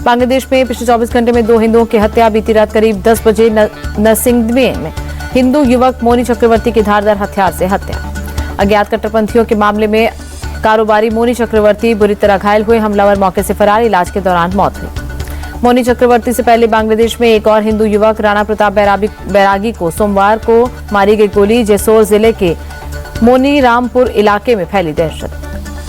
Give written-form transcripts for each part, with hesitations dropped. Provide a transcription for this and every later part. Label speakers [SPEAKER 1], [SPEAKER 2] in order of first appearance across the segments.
[SPEAKER 1] बांग्लादेश में पिछले 24 घंटे में 2 हिंदुओं की हत्या। बीती रात करीब 10 बजे नरसिंहवे में हिंदू युवक मोनी चक्रवर्ती की धारदार हथियार से हत्या। अज्ञात कट्टरपंथियों के मामले में कारोबारी मोनी चक्रवर्ती बुरी तरह घायल हुए। हमलावर मौके से फरार, इलाज के दौरान मौत हुई। मोनी चक्रवर्ती से पहले बांग्लादेश में एक और हिंदू युवक राणा प्रताप बैरागी को सोमवार को मारी गई गोली। जेसोर जिले के मोनीरामपुर इलाके में फैली दहशत।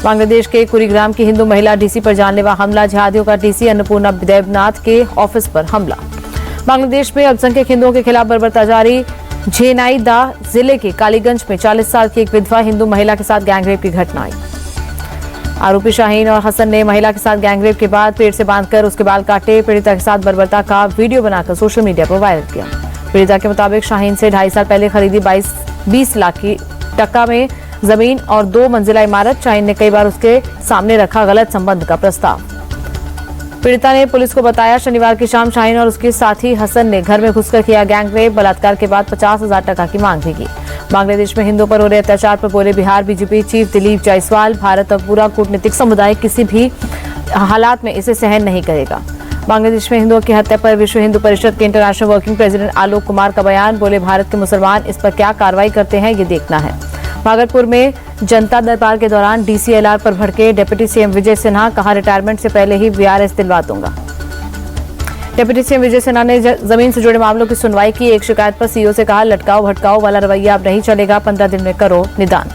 [SPEAKER 1] बांग्लादेश के कुरीग्राम की हिंदू महिला डीसी पर जानलेवा हमला। जिहादियों का डीसी अन्नपूर्णा देवनाथ के ऑफिस पर हमला। बांग्लादेश में अल्पसंख्यक हिंदुओं के खिलाफ बर्बरता जारी। झेनाइदा जिले के कालीगंज में 40 साल की एक विधवा हिंदू महिला के साथ गैंगरेप की घटना आई। आरोपी शाहीन और हसन ने महिला के साथ गैंगरेप के बाद पेट से बांधकर उसके बाल काटे। पीड़िता के साथ बर्बरता का वीडियो बनाकर सोशल मीडिया पर वायरल किया। पीड़िता के मुताबिक शाहीन से 2.5 साल पहले खरीदी 20 लाख की टका में जमीन और 2 मंजिला इमारत। शाहीन ने कई बार उसके सामने रखा गलत संबंध का प्रस्ताव। पीड़िता ने पुलिस को बताया, शनिवार की शाम शाहीन और उसके साथी हसन ने घर में घुसकर किया गैंगरेप। बलात्कार के बाद 50,000 टका की मांग भी की। बांग्लादेश में हिंदुओं पर हो रहे अत्याचार पर बोले बिहार बीजेपी चीफ दिलीप जायसवाल, भारत और पूरा कूटनीतिक समुदाय किसी भी हालात में इसे सहन नहीं करेगा। बांग्लादेश में हिंदुओं की हत्या पर विश्व हिंदू परिषद के international working president Alok Kumar का बयान। बोले, भारत के मुसलमान इस पर क्या कार्रवाई करते हैं ये देखना है। भागलपुर में जनता दरबार के दौरान डीसीएलआर पर भड़के डिप्टी सीएम विजय सिन्हा। कहा, रिटायरमेंट से पहले ही वीआरएस दिलवा दूंगा। डिप्टी सीएम विजय सिन्हा ने जमीन से जुड़े मामलों की सुनवाई की। एक शिकायत पर सीओ से कहा, लटकाओ भटकाओ वाला रवैया अब नहीं चलेगा, 15 दिन में करो निदान।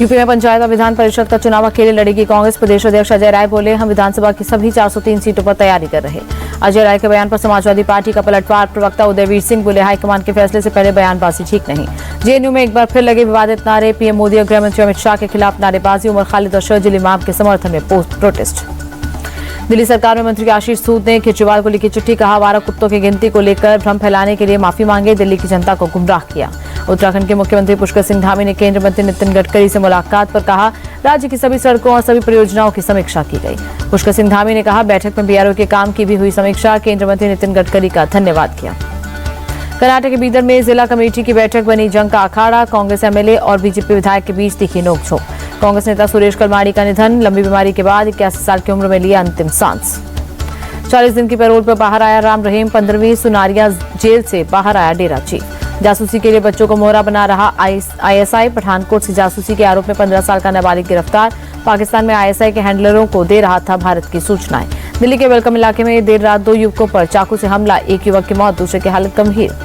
[SPEAKER 1] यूपी में पंचायत और विधान परिषद का चुनाव अकेले लड़ेगी कांग्रेस। प्रदेश अध्यक्ष अजय राय बोले, हम विधानसभा की सभी 403 सीटों पर तैयारी कर रहे। अजय राय के बयान पर समाजवादी पार्टी का पलटवार। प्रवक्ता उदयवीर सिंह बोले, हाईकमान के फैसले से पहले बयानबाजी ठीक नहीं। जेएनयू में एक बार फिर लगे विवादित नारे। पीएम मोदी और गृहमंत्री अमित शाह के खिलाफ नारेबाजी। उमर खालिद और शर्जिल इमाम के समर्थन में प्रोटेस्ट। दिल्ली सरकार में मंत्री आशीष सूद ने केजरीवाल को लिखी चिट्ठी। कहा, आवारा कुत्तों की गिनती को लेकर भ्रम फैलाने के लिए माफी मांगे। दिल्ली की जनता को गुमराह किया। उत्तराखंड के मुख्यमंत्री पुष्कर सिंह धामी ने केंद्रीय मंत्री नितिन गडकरी से मुलाकात पर कहा, राज्य की सभी सड़कों और सभी परियोजनाओं की समीक्षा की गई। पुष्कर सिंह धामी ने कहा, बैठक में बीआरओ के काम की भी हुई समीक्षा। केंद्रीय मंत्री नितिन गडकरी का धन्यवाद किया। कर्नाटक के बीदर में जिला कमेटी की बैठक बनी जंग का अखाड़ा। कांग्रेस एमएलए और बीजेपी विधायक के बीच तीखी नोकझोंक। कांग्रेस नेता सुरेश कलमाड़ी का निधन। लंबी बीमारी के बाद 81 साल की उम्र में लिया अंतिम सांस। 40 दिन की पैरोल पर बाहर आया राम रहीम। 15वीं सुनारिया जेल से बाहर आया डेरा चीफ। जासूसी के लिए बच्चों को मोहरा बना रहा आईएसआई। पठानकोट से जासूसी के आरोप में 15 साल का नाबालिग गिरफ्तार। पाकिस्तान में आईएसआई के हैंडलरों को दे रहा था भारत की सूचनाएं। दिल्ली के वेलकम इलाके में देर रात 2 युवकों पर चाकू से हमला। एक युवक की मौत, दूसरे की हालत गंभीर।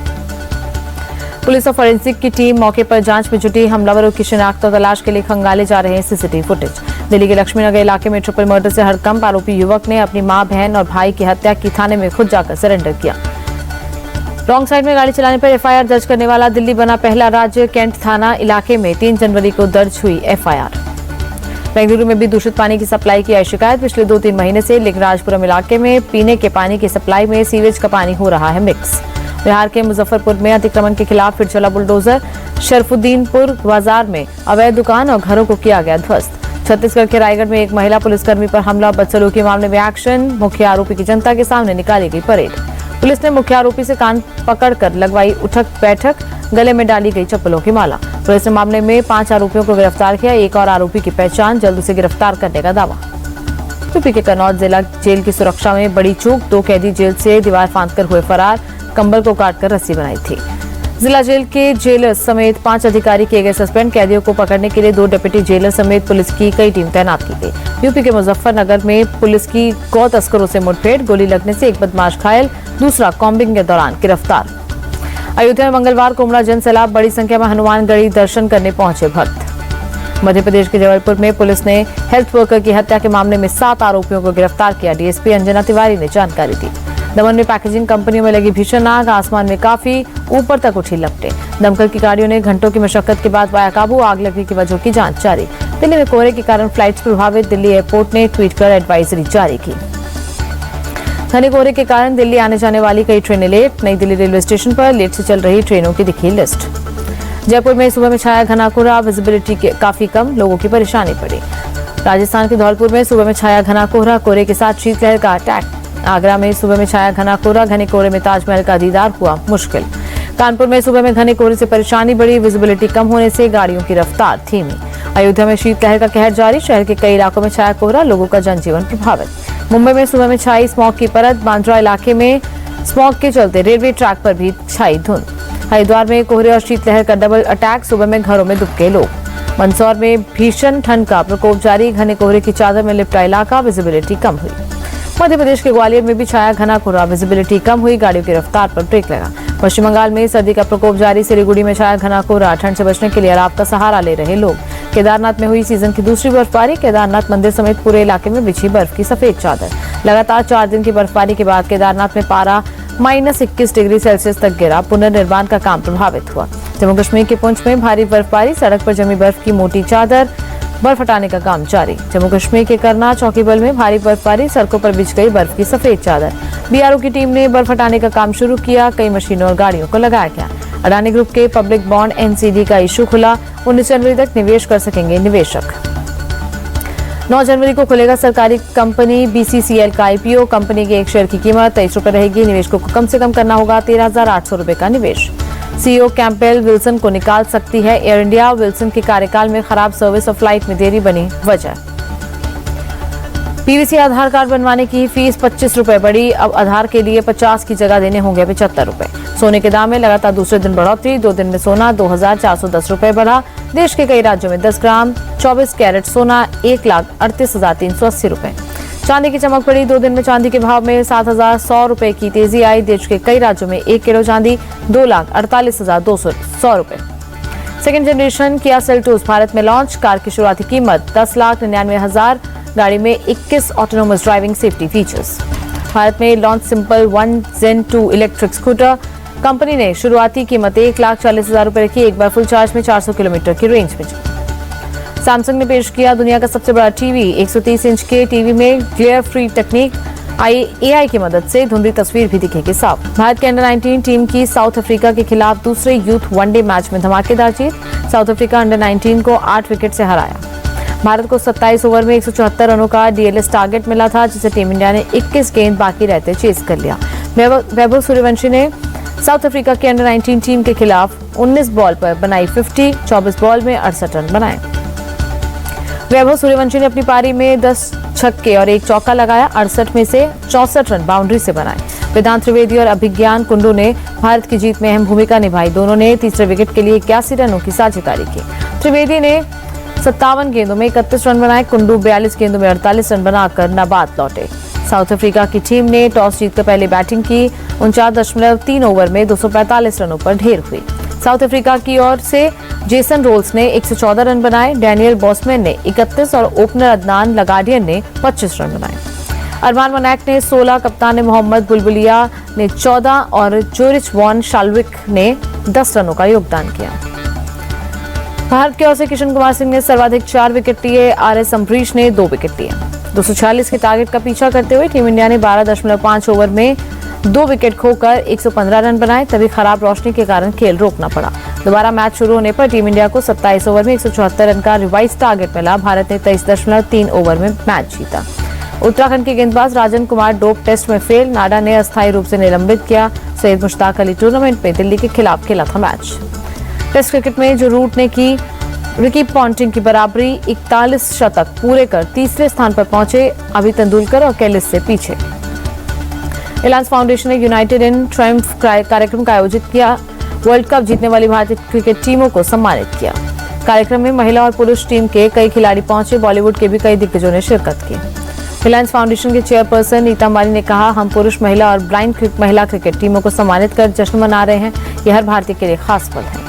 [SPEAKER 1] पुलिस और फॉरेंसिक की टीम मौके पर जांच में जुटी। हमलावरों की शिनाख्त और तलाश के लिए खंगाले जा रहे हैं सीसीटीवी फुटेज। दिल्ली के लक्ष्मीनगर इलाके में ट्रिपल मर्डर से हड़कंप। आरोपी युवक ने अपनी मां, बहन और भाई की हत्या की। थाने में खुद जाकर सरेंडर किया। रॉन्ग साइड में गाड़ी चलाने पर एफआईआर दर्ज करने वाला दिल्ली बना पहला राज्य। कैंट थाना इलाके में 3 जनवरी को दर्ज हुई एफआईआर। बेंगलुरु में भी दूषित पानी की सप्लाई की आई शिकायत पिछले 2-3 महीने से। लेकिन राजपुरम इलाके में पीने के पानी की सप्लाई में सीवेज का पानी हो रहा है मिक्स। बिहार के मुजफ्फरपुर में अतिक्रमण के खिलाफ फिर चला बुलडोजर। शरफुद्दीनपुर बाजार में अवैध दुकान और घरों को किया गया ध्वस्त। छत्तीसगढ़ के रायगढ़ में एक महिला पुलिसकर्मी पर हमला। बदसलूकी मामले में एक्शन। मुख्य आरोपी की जनता के सामने निकाली गई परेड। पुलिस ने मुख्य आरोपी से कान पकड़कर लगवाई उठक बैठक। गले में डाली गई चप्पलों की माला। पुलिस ने मामले में 5 आरोपियों को गिरफ्तार किया। एक और आरोपी की पहचान, जल्द उसे गिरफ्तार करने का दावा। यूपी के कन्नौज जिला जेल की सुरक्षा में बड़ी चूक। 2 कैदी जेल से दीवार फांदकर हुए फरार। कंबल को काटकर रस्सी बनाई थी। जिला जेल के जेलर समेत 5 अधिकारी किए गए सस्पेंड। कैदियों को पकड़ने के लिए 2 डिप्टी जेलर समेत पुलिस की कई टीम तैनात की गई। यूपी के मुजफ्फरनगर में पुलिस की गौ तस्करों से मुठभेड़। गोली लगने से एक बदमाश घायल, दूसरा कॉम्बिंग के दौरान गिरफ्तार। अयोध्या में मंगलवार को उमड़ा जन सैलाब। बड़ी संख्या में हनुमानगढ़ी दर्शन करने पहुंचे भक्त। मध्य प्रदेश के जबलपुर में पुलिस ने हेल्थ वर्कर की हत्या के मामले में 7 आरोपियों को गिरफ्तार किया। डीएसपी अंजना तिवारी ने जानकारी दी। दमन में पैकेजिंग कंपनियों में लगी भीषण आग। आसमान में काफी ऊपर तक उठी लपटें। दमकल की गाड़ियों ने घंटों की मशक्कत के बाद पाया काबू। आग लगने की वजह की जांच जारी। दिल्ली में कोहरे के कारण फ्लाइट्स प्रभावित। दिल्ली एयरपोर्ट ने ट्वीट कर एडवाइजरी जारी की। घने कोहरे के कारण दिल्ली आने जाने वाली कई ट्रेनें लेट। नई दिल्ली रेलवे स्टेशन पर लेट से चल रही ट्रेनों की दिखी लिस्ट। जयपुर में सुबह में छाया घना कोहरा। विजिबिलिटी काफी कम, लोगों की परेशानी पड़ी। राजस्थान के धौलपुर में सुबह में छाया घना कोहरा। कोहरे के साथ शीतलहर का अटैक। आगरा में सुबह में छाया घना कोहरा। घने कोहरे में ताजमहल का दीदार हुआ मुश्किल। कानपुर में सुबह में घने कोहरे से परेशानी बढ़ी। विजिबिलिटी कम होने से गाड़ियों की रफ्तार धीमी। अयोध्या में शीतलहर का कहर जारी। शहर के कई इलाकों में छाया कोहरा। लोगों का जनजीवन प्रभावित। मुंबई में सुबह में छाई स्मॉग की परत। बांद्रा इलाके में स्मॉग के चलते रेलवे ट्रैक पर भी छाई धुंध। हरिद्वार में कोहरे और शीतलहर का डबल अटैक, सुबह में घरों में दुबके लोग। मंदसौर में भीषण ठंड का प्रकोप जारी, घने कोहरे की चादर में लिपटा इलाका, विजिबिलिटी कम हुई। मध्य प्रदेश के ग्वालियर में भी छाया घना कोहरा, विजिबिलिटी कम हुई, गाड़ियों की रफ्तार पर ब्रेक लगा। पश्चिम बंगाल में सर्दी का प्रकोप जारी, सिलीगुड़ी में छाया घना कोहरा, ठंड से बचने के लिए अलाव का सहारा ले रहे लोग। केदारनाथ में हुई सीजन की दूसरी बर्फबारी, केदारनाथ मंदिर समेत पूरे इलाके में बिछी बर्फ की सफेद चादर। लगातार 4 दिन की बर्फबारी के बाद केदारनाथ में पारा -21 डिग्री सेल्सियस तक गिरा, पुनर्निर्माण का काम प्रभावित हुआ। जम्मू कश्मीर के पुंछ में भारी बर्फबारी, सड़क पर जमी बर्फ की मोटी चादर, बर्फ हटाने का काम जारी। जम्मू कश्मीर के करना चौकीबल में भारी बर्फबारी, सड़कों पर बिछ गई बर्फ की सफेद चादर। बीआरओ की टीम ने बर्फ हटाने का काम शुरू किया, कई मशीनों और गाड़ियों को लगाया गया। अडानी ग्रुप के पब्लिक बॉन्ड एनसीडी का इशू खुला, 19 जनवरी तक निवेश कर सकेंगे निवेशक। 9 जनवरी को खुलेगा सरकारी कंपनी बीसीसीएल का आईपीओ, कंपनी के एक शेयर की कीमत 23 रुपए रहेगी, निवेशकों को कम से कम करना होगा 13,800 रुपए का निवेश। सीईओ कैंपेल विल्सन को निकाल सकती है एयर इंडिया, विल्सन के कार्यकाल में खराब सर्विस और फ्लाइट में देरी बनी वजह। पीवीसी आधार कार्ड बनवाने की फीस 25 रुपए बढ़ी, अब आधार के लिए 50 की जगह देने होंगे 75 रुपए। सोने के दाम में लगातार दूसरे दिन बढ़ोतरी, 2 दिन में सोना 2,410 रुपए बढ़ा। देश के कई राज्यों में 10 ग्राम 24 कैरेट सोना 1,38,380 रुपए। चांदी की चमक पड़ी, 2 दिन में चांदी के भाव में 7,100 रुपए की तेजी आई। देश के कई राज्यों में 1 किलो चांदी 2,48,200 रुपए। Second generation Kia Seltos Bharat में लॉन्च, कार की शुरुआती कीमत 10,99,000, गाड़ी में 21 autonomous driving safety features. Bharat में लॉन्च सिंपल 1 जेन 2 इलेक्ट्रिक स्कूटर, कंपनी ने शुरुआती कीमत 1,40,000 रुपए रखी, एक बार फुल चार्ज में 400 किलोमीटर की रेंज में। सैमसंग ने पेश किया दुनिया का सबसे बड़ा टीवी, 130 इंच के टीवी में ग्लेयर फ्री टेक्निक, एआई की मदद से धुंधली तस्वीर भी दिखेगी साफ। भारत के अंडर 19 टीम की साउथ अफ्रीका के खिलाफ दूसरे यूथ वनडे मैच में धमाकेदार जीत, साउथ अफ्रीका अंडर 19 को 8 विकेट से हराया। भारत को 27 ओवर में 174 रनों का डीएलएस टारगेट मिला था, जिसे टीम इंडिया ने 21 गेंद बाकी रहते चेज कर लिया। वैभव सूर्यवंशी ने साउथ अफ्रीका के अंडर 19 टीम के खिलाफ 19 बॉल पर बनाई 50, 24 बॉल में 68 रन बनाए। वैभव सूर्यवंशी ने अपनी पारी में 10 छक्के और 1 चौका लगाया, 68 में से 64 रन बाउंड्री से बनाए। वेदांत त्रिवेदी और अभिज्ञान कुंडू ने भारत की जीत में अहम भूमिका निभाई, दोनों ने तीसरे विकेट के लिए 81 रनों की साझेदारी की। त्रिवेदी ने 57 गेंदों में 31 रन बनाए, कुंडू 42 गेंदों में 48 रन बनाकर नाबाद लौटे। साउथ अफ्रीका की टीम ने टॉस जीतकर पहले बैटिंग की, 49.3 ओवर में 245 रनों पर ढेर हुई। साउथ अफ्रीका की ओर से जेसन रोल्स ने 114 रन बनाए, डैनियल बॉसमैन ने 31 और ओपनर अदनान लगाडियन ने 25 रन बनाए। अरमान मनाक ने 16, कप्तान ने मोहम्मद बुलबुलिया ने 14 और जोरिच वॉन शाल्विक ने 10 रनों का योगदान किया। भारत की ओर से किशन कुमार सिंह ने सर्वाधिक 4 विकेट लिए, आरएस अम्बरीश ने 2 विकेट लिए। 246 के टारगेट का पीछा करते हुए टीम इंडिया ने 12.5 ओवर में 2 विकेट खोकर 115 रन बनाए, तभी खराब रोशनी के कारण खेल रोकना पड़ा। दोबारा मैच शुरू होने पर टीम इंडिया को 27 ओवर में 174 रन का रिवाइज टारगेट मिला। भारत ने 23.3 ओवर में मैच जीता। उत्तराखंड के गेंदबाज राजन कुमार डोप टेस्ट में फेल, नाडा ने अस्थायी रूप से निलंबित किया। सैयद मुश्ताक अली टूर्नामेंट में दिल्ली के खिलाफ खेला था मैच। टेस्ट क्रिकेट में जो रूट ने की रिकी पॉन्टिंग की बराबरी, 41 शतक पूरे कर तीसरे स्थान पर पहुंचे, अभी तेंदुलकर और कैलिस से पीछे। रिलायंस फाउंडेशन ने यूनाइटेड इन ट्रायम्फ कार्यक्रम का आयोजित किया, वर्ल्ड कप जीतने वाली भारतीय क्रिकेट टीमों को सम्मानित किया। कार्यक्रम में महिला और पुरुष टीम के कई खिलाड़ी पहुंचे, बॉलीवुड के भी कई दिग्गजों ने शिरकत की। रिलायंस फाउंडेशन के चेयरपर्सन नीता माली ने कहा, हम पुरुष, महिला और ब्लाइंड महिला क्रिकेट टीमों को सम्मानित कर जश्न मना रहे हैं, यह हर भारतीय के लिए खास पल है।